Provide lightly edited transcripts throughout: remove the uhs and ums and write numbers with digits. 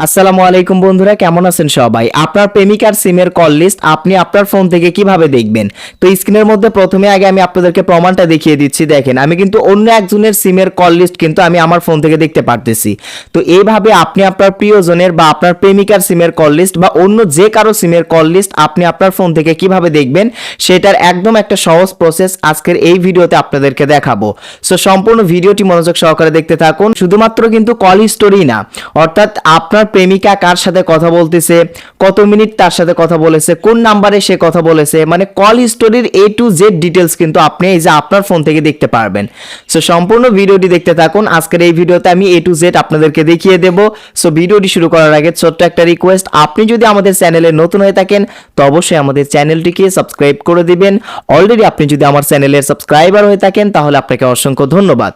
আসসালামু আলাইকুম বন্ধুরা, কেমন আছেন সবাই? আপনার প্রেমিকার সিমের কল লিস্ট আপনি আপনার ফোন থেকে কিভাবে দেখবেন? তো স্ক্রিনের মধ্যে প্রথমে আগে আমি আপনাদেরকে প্রমাণটা দেখিয়ে দিচ্ছি। দেখেন, আমি কিন্তু অন্য একজনের সিমের কল লিস্ট কিন্তু আমি আমার ফোন থেকে দেখতে পারতেছি। তো এইভাবে আপনি আপনার প্রিয়জনের বা আপনার প্রেমিকার সিমের কল লিস্ট বা অন্য যে কারো সিমের কল লিস্ট আপনি আপনার ফোন থেকে কিভাবে দেখবেন, সেটার একদম একটা সহজ প্রসেস আজকের এই ভিডিওতে আপনাদেরকে দেখাবো। সো সম্পূর্ণ ভিডিওটি মনোযোগ সহকারে দেখতে থাকুন। শুধুমাত্র কিন্তু কল হিস্টোরি না, অর্থাৎ আপনার প্রেমিকা কার সাথে কথা বলতেছে, কত মিনিট তার সাথে কথা বলেছে, কোন নাম্বারে সে কথা বলেছে, মানে কল হিস্টোরির A to Z ডিটেলস কিন্তু আপনি এই যে আপনার ফোন থেকে দেখতে পারবেন। সো সম্পূর্ণ ভিডিওটি দেখতে থাকুন। আজকের এই ভিডিওতে আমি A to Z আপনাদেরকে দেখিয়ে দেব। সো ভিডিওটি শুরু করার আগে ছোট্ট একটা রিকোয়েস্ট, আপনি যদি আমাদের চ্যানেলে নতুন হয়ে থাকেন তো অবশ্যই আমাদের চ্যানেলটিকে সাবস্ক্রাইব করে দিবেন। অলরেডি আপনি যদি আমার চ্যানেলের সাবস্ক্রাইবার হয়ে থাকেন তাহলে আপনাকে অসংখ্য ধন্যবাদ।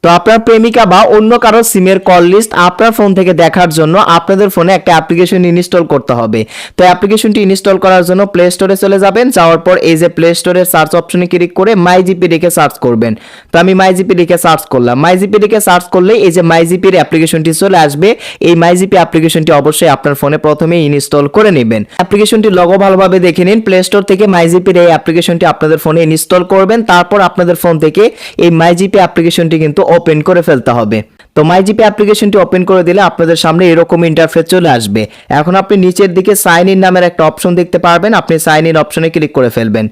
তো আপনার প্রেমিকা বা অন্য কারো সিমের কল লিস্ট আপনার ফোন থেকে দেখার জন্য আপনাদের ফোনে একটা অ্যাপ্লিকেশন ইনস্টল করতে হবে। তো অ্যাপ্লিকেশনটি ইনস্টল করার জন্য প্লে স্টোরে চলে যাবেন। যাওয়ার পর এই যে প্লে স্টোরের সার্চ অপশনে ক্লিক করে মাইজিপি লিখে সার্চ করবেন। তো আমি মাইজিপি লিখে সার্চ করলাম। মাইজিপি লিখে সার্চ করলে এই যে মাইজিপির অ্যাপ্লিকেশনটি চলে আসবে। এই মাইজিপি অ্যাপ্লিকেশনটি অবশ্যই আপনার ফোনে প্রথমে ইনস্টল করে নেবেন। অ্যাপ্লিকেশনটির লোগো ভালোভাবে দেখে নিন। প্লে স্টোর থেকে মাইজিপির এই অ্যাপ্লিকেশনটি আপনাদের ফোনে ইনস্টল করবেন। তারপর আপনাদের ফোন থেকে এই মাইজিপি অ্যাপ্লিকেশনটি কিন্তু ওপেন করে ফেলতে হবে। তো মাইজিপি অ্যাপ্লিকেশনটি ওপেন করে দিলে আপনাদের সামনে এরকম ইন্টারফেস চলে আসবে। এখন আপনি নিচের দিকে সাইন ইন নামের একটা অপশন দেখতে পারবেন। আপনি সাইন ইন অপশনে ক্লিক করে ফেলবেন।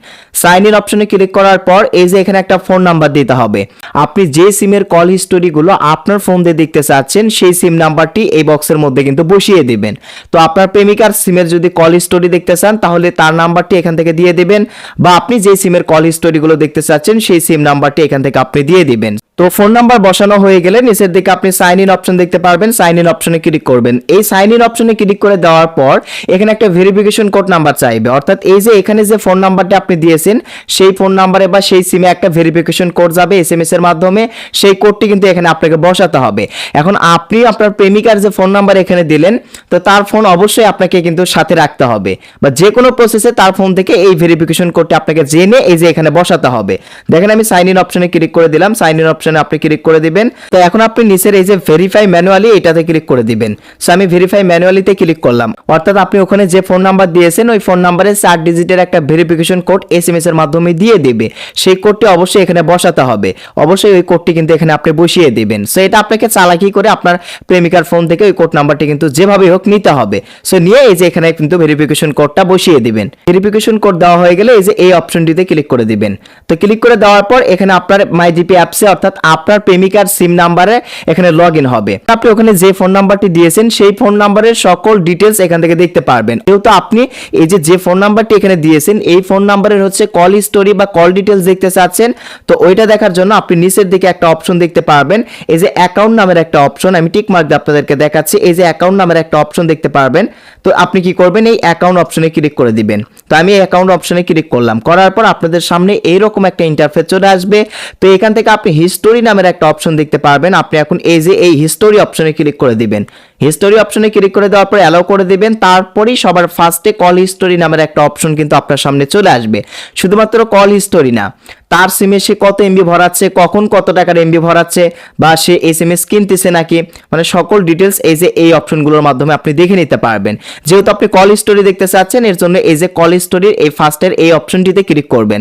সাইন ইন অপশনে ক্লিক করার পর এই যে এখানে একটা ফোন নাম্বার দিতে হবে। আপনি যে সিমের কল হিস্টোরিগুলো আপনার ফোন দিয়ে দেখতে চাচ্ছেন সেই সিম নাম্বারটি এই বক্সের মধ্যে কিন্তু বসিয়ে দিবেন। তো আপনার প্রেমিকার সিমের যদি কল হিস্টোরি দেখতে চান তাহলে তার নাম্বারটি এখান থেকে দিয়ে দিবেন, বা আপনি যে সিমের কল হিস্টোরিগুলো দেখতে চাচ্ছেন সেই সিম নাম্বারটি এখান থেকে আপনি দিয়ে দিবেন। তো ফোন নাম্বার বসানো হয়ে গেলে নিচের দিকে আপনি সাইন ইন অপশন দেখতে পারবেন। সাইন ইন অপশনে ক্লিক করবেন। এই সাইন ইন অপশনে ক্লিক করে দেওয়ার পর এখানে একটা ভেরিফিকেশন কোড নাম্বার চাইবে, অর্থাৎ এই যে এখানে যে ফোন নাম্বারটি আপনি দিয়েছেন সেই ফোন নাম্বারে বা সেই সিমে একটা ভেরিফিকেশন কোড যাবে SMS এর মাধ্যমে। সেই কোডটি কিন্তু এখানে আপনাকে বসাতে হবে। এখন আপনি আপনার প্রেমিকার যে ফোন নাম্বার এখানে দিলেন, তো তার ফোন অবশ্যই আপনাকে কিন্তু সাথে রাখতে হবে, বা যে কোনো প্রসেসে তার ফোন থেকে এই ভেরিফিকেশন কোডটি আপনাকে জেনে এই যে এখানে বসাতে হবে। দেখেন আমি সাইন ইন অপশনে ক্লিক করে দিলাম। সাইন ইন অপশনে আপনি ক্লিক করে দিবেন। তো এখন আপনি নিচের এই যে ভেরিফাই ম্যানুয়ালি এটাতে ক্লিক করে দিবেন। সো আমি ভেরিফাই ম্যানুয়ালিতে ক্লিক করলাম, অর্থাৎ আপনি ওখানে যে ফোন নাম্বার দিয়েছেন ওই ফোন নাম্বারে 4 ডিজিটের একটা ভেরিফিকেশন কোড SMS এর মাধ্যমে দিয়ে দিবে। সেই কোডটি অবশ্যই এখানে বসাতে হবে। অবশ্যই ওই কোডটি কিন্তু এখানে আপনি বসিয়ে দিবেন। সো এটা আপনাকে চালাকি করে আপনার প্রেমিকার ফোন থেকে ওই কোড নাম্বারটি কিন্তু যেভাবে হোক নিতে হবে। সো নিয়ে এই যে এখানে কিন্তু ভেরিফিকেশন কোডটা বসিয়ে দিবেন। ভেরিফিকেশন কোড দেওয়া হয়ে গেলে এই যে এই অপশনটিতে ক্লিক করে দিবেন। তো ক্লিক করে দেওয়ার পর এখানে আপনার মাইজিপি অ্যাপসে অর্থাৎ আপনার প্রেমিকার সিম নাম্বারে এখানে লগ ইন হবে। আপনি ওখানে যে ফোন নাম্বারটি দিয়েছেন সেই ফোন নাম্বারের সকল ডিটেলস এখান থেকে দেখতে পারবেন। যেহেতু আপনি এই যে ফোন নাম্বারটি এখানে দিয়েছেন এই ফোন নাম্বারের হচ্ছে কল হিস্টোরি বা কল ডিটেলস দেখতে চাচ্ছেন, তো ওইটা দেখার জন্য আপনি নিচের দিকে একটা অপশন দেখতে পারবেন। এই যে অ্যাকাউন্ট নামের একটা অপশন, আমি টিক মার্ক দিয়ে আপনাদেরকে দেখাচ্ছি। এই যে অ্যাকাউন্ট নামের একটা অপশন দেখতে পারবেন। তো আপনি কি করবেন, এই অ্যাকাউন্ট অপশনে ক্লিক করে দিবেন। তো আমি এই অ্যাকাউন্ট অপশনে ক্লিক করলাম। করার পর আপনাদের সামনে এইরকম একটা ইন্টারফেস চলে আসবে। তো এখান থেকে আপনি হিস্টোরি নামের একটা অপশন দেখতে পারবেন। আপনি এখন এই যে এই হিস্টোরি অপশনে ক্লিক করে দিবেন। হিস্টোরি অপশনে ক্লিক করে দেওয়ার পর অ্যালাউ করে দিবেন। তারপরেই সবার ফার্স্টে কল হিস্টোরি নামের একটা অপশন কিন্তু আপনার সামনে চলে আসবে। শুধুমাত্র কল হিস্টোরি না, তার সিমে সে কত এমবি ভরাচ্ছে, কখন কত টাকার এমবি ভরাচ্ছে, বা সে SMS কিনতেছে নাকি, মানে সকল ডিটেলস এই যে এই অপশনগুলোর মাধ্যমে আপনি দেখে নিতে পারবেন। যেহেতু আপনি কল হিস্টোরি দেখতে চাচ্ছেন এর জন্য এই যে কল হিস্টোরির এই ফার্স্টের এই অপশনটিতে ক্লিক করবেন।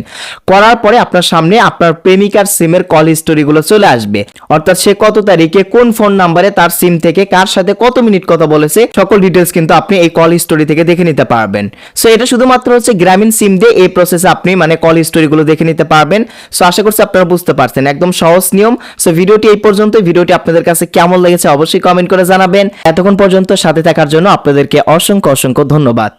করার পরে আপনার সামনে আপনার প্রেমিকার সিমের কল হিস্টোরিগুলো চলে আসবে, অর্থাৎ সে কত তারিখে কোন ফোন নাম্বারে তার সিম থেকে কার সাথে কত মিনিট কথা বলেছে সকল ডিটেলস কিন্তু আপনি এই কল হিস্টোরি থেকে দেখে নিতে পারবেন। সো এটা শুধুমাত্র হচ্ছে গ্রামীণ সিম দিয়ে এই প্রসেসে আপনি মানে কল হিস্টোরিগুলো দেখে নিতে পারবেন। সো আশা করছি আপনারা বুঝতে পারছেন, একদম সহজ নিয়ম। সো ভিডিওটি এই পর্যন্ত। ভিডিওটি আপনাদের কাছে কেমন লেগেছে অবশ্যই কমেন্ট করে জানাবেন। এতক্ষণ পর্যন্ত সাথে থাকার জন্য আপনাদেরকে অসংখ্য ধন্যবাদ।